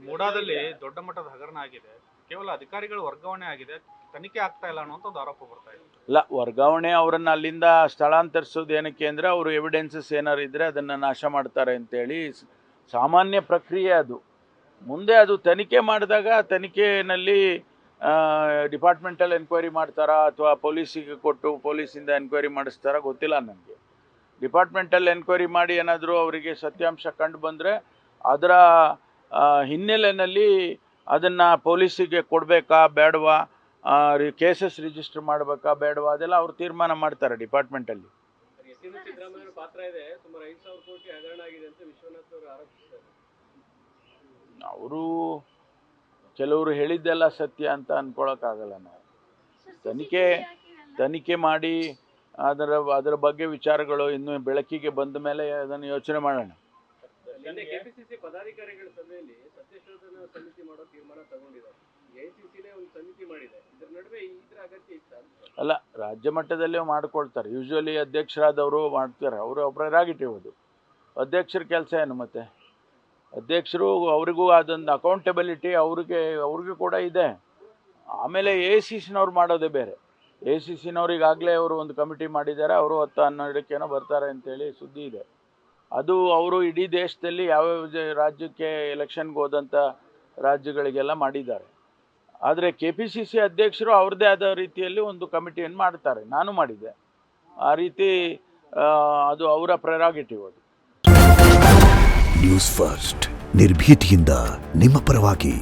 ಮೂಡಾದಲ್ಲಿ ದೊಡ್ಡ ಮಟ್ಟದ ಹಗರಣ ಆಗಿದೆ, ಕೇವಲ ಅಧಿಕಾರಿಗಳು ವರ್ಗಾವಣೆ ಆಗಿದೆ, ತನಿಖೆ ಆಗ್ತಾ ಇಲ್ಲ ಅನ್ನೋ ಒಂದು ಆರೋಪ ಬರ್ತಾ ಇದೆ. ಇಲ್ಲ, ವರ್ಗಾವಣೆ ಅವರನ್ನು ಅಲ್ಲಿಂದ ಸ್ಥಳಾಂತರಿಸೋದು ಏನಕ್ಕೆ ಅಂದರೆ ಅವರು ಎವಿಡೆನ್ಸಸ್ ಏನಾರು ಇದ್ದರೆ ಅದನ್ನು ನಾಶ ಮಾಡ್ತಾರೆ ಅಂತೇಳಿ ಸಾಮಾನ್ಯ ಪ್ರಕ್ರಿಯೆ ಅದು. ಮುಂದೆ ಅದು ತನಿಖೆ ಮಾಡಿದಾಗ ತನಿಖೆಯಲ್ಲಿ ಡಿಪಾರ್ಟ್ಮೆಂಟಲ್ ಎನ್ಕ್ವೈರಿ ಮಾಡ್ತಾರಾ ಅಥವಾ ಪೊಲೀಸಿಗೆ ಕೊಟ್ಟು ಪೊಲೀಸಿಂದ ಎನ್ಕ್ವೈರಿ ಮಾಡಿಸ್ತಾರಾ ಗೊತ್ತಿಲ್ಲ ನನಗೆ. ಡಿಪಾರ್ಟ್ಮೆಂಟಲ್ ಎನ್ಕ್ವೈರಿ ಮಾಡಿ ಏನಾದರೂ ಅವರಿಗೆ ಸತ್ಯಾಂಶ ಕಂಡು ಬಂದರೆ ಅದರ ಹಿನ್ನೆಲೆಯಲ್ಲಿ ಅದನ್ನು ಪೊಲೀಸಿಗೆ ಕೊಡಬೇಕಾ ಬೇಡವಾ, ಕೇಸಸ್ ರಿಜಿಸ್ಟರ್ ಮಾಡಬೇಕಾ ಬೇಡವಾ, ಅದೆಲ್ಲ ಅವ್ರು ತೀರ್ಮಾನ ಮಾಡ್ತಾರೆ ಡಿಪಾರ್ಟ್ಮೆಂಟಲ್ಲಿ. ಅವರು ಕೆಲವರು ಹೇಳಿದ್ದೆಲ್ಲ ಸತ್ಯ ಅಂತ ಅಂದ್ಕೊಳಕ್ಕಾಗಲ್ಲ. ನಾವು ತನಿಖೆ ಮಾಡಿ ಅದರ ಬಗ್ಗೆ ವಿಚಾರಗಳು ಇನ್ನು ಬೆಳಕಿಗೆ ಬಂದ ಮೇಲೆ ಅದನ್ನು ಯೋಚನೆ ಮಾಡೋಣ. ಕೆಪಿಸಿಸಿ ಪದಾಧಿಕಾರಿಗಳ ಸಭೆಯಲ್ಲಿ ಸತ್ಯಶೋಧನಾ ಸಮಿತಿ ಮಾಡೋ ತೀರ್ಮಾನ ತಗೊಂಡಿದ್ದಾರೆ. ಎಐಸಿಸಿನೇ ಒಂದು ಸಮಿತಿ ಮಾಡಿದೆ. ಇದರ ನಡುವೆ ಇದರ ಅಗತ್ಯ ಇತ್ತ? ಅಲ್ಲ, ರಾಜ್ಯ ಮಟ್ಟದಲ್ಲೇ ಮಾಡ್ಕೊಳ್ತಾರೆ. ಯೂಶುವಲಿ ಅಧ್ಯಕ್ಷರಾದವರು ಮಾಡ್ತಾರೆ, ಅವರು ಪ್ರೆರಾಗೇಟಿವ್ ಅದು. ಅಧ್ಯಕ್ಷರ ಕೆಲಸ ಏನು? ಮತ್ತೆ ಅಧ್ಯಕ್ಷರು ಅವರಿಗೂ ಅದೊಂದು ಅಕೌಂಟಬಿಲಿಟಿ ಅವ್ರಿಗೂ ಕೂಡ ಇದೆ. ಆಮೇಲೆ ಎಐಸಿಸಿನವ್ರು ಮಾಡೋದೇ ಬೇರೆ. ಎಐಸಿಸಿನವ್ರಿಗಾಗಲೇ ಅವರು ಒಂದು ಕಮಿಟಿ ಮಾಡಿದ್ದಾರೆ, ಅವರು 10-12 ಬರ್ತಾರೆ ಅಂತೇಳಿ ಸುದ್ದಿ ಇದೆ. ಅದು ಅವರು ಇಡೀ ದೇಶದಲ್ಲಿ ಯಾವ್ಯಾವ ರಾಜ್ಯಕ್ಕೆ ಎಲೆಕ್ಷನ್ಗೆ ಹೋದಂಥ ರಾಜ್ಯಗಳಿಗೆಲ್ಲ ಮಾಡಿದ್ದಾರೆ. ಆದರೆ KPCC ಅಧ್ಯಕ್ಷರು ಅವ್ರದ್ದೇ ಆದ ರೀತಿಯಲ್ಲಿ ಒಂದು ಕಮಿಟಿಯನ್ನು ಮಾಡ್ತಾರೆ. ನಾನು ಮಾಡಿದ್ದೆ ಆ ರೀತಿ. ಅದು ಅವರ ಪ್ರೆರಾಗೇಟಿವ್ ಅದು. ನ್ಯೂಸ್ ಫಸ್ಟ್, ನಿರ್ಭೀತಿಯಿಂದ ನಿಮ್ಮ ಪರವಾಗಿ.